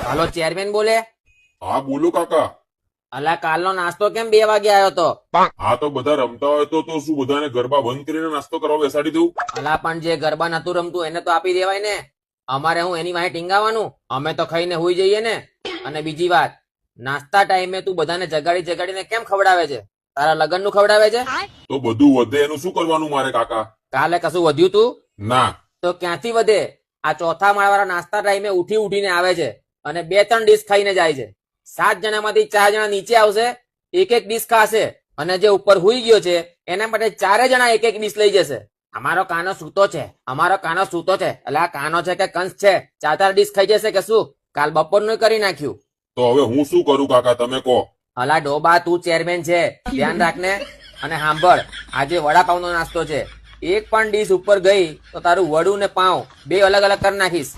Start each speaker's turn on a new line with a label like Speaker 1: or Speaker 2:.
Speaker 1: હાલો chairman બોલે.
Speaker 2: હા બોલો કાકા.
Speaker 1: અલા કાલનો નાસ્તો કેમ 2 વાગે આવ્યો તો?
Speaker 2: હા તો બધા રમતા હોય તો શું બધાને ગરબા બંધ કરીને નાસ્તો કરવા બેસાડી દઉં?
Speaker 1: અલા પણ જે ગરબા નતું રમતું એને તો આપી દેવાય ને. અમારે હું એની વાહે ટીંગાવાનું? અમે તો ખાઈને હુઈ જઈએ ને. અને બીજી વાત, નાસ્તા ટાઈમે તું બધાને જગાડીને કેમ ખવડાવે છે? તારા લગન નું ખવડાવે છે?
Speaker 2: તો બધું વધે એનું શું કરવાનું મારે કાકા?
Speaker 1: કાલે કશું વધ્યું તું?
Speaker 2: ના.
Speaker 1: તો ક્યાંથી વધે? આ ચોથા માળવાળા નાસ્તા ટાઈમે ઉઠીને આવે છે અને 2-3 ડીશ ખાઈને જાય છે. 7 જણામાંથી 4 જણા નીચે આવશે, એક ડીશ ખાશે, અને જે ઉપર હુઈ ગયો છે એના માટે 4 જણા એક ડીશ લઈ જશે. અમારો કાનો સૂતો છે એટલે આ કાનો છે કે કંસ છે? 4 ડીશ ખાઈ જશે કે શું? કાલ બપોરનું કરી નાખ્યું.
Speaker 2: તો હવે હું શું કરું કાકા, તમે કહો.
Speaker 1: અલા ડોબા, તું ચેરમેન છે, ધ્યાન રાખને. અને સાંભળ, આજે વડાપાવનો નાસ્તો છે. એક પણ ડીશ ઉપર ગઈ તો તારું વડું ને પાઉં 2 અલગ અલગ કરી નાખીશ.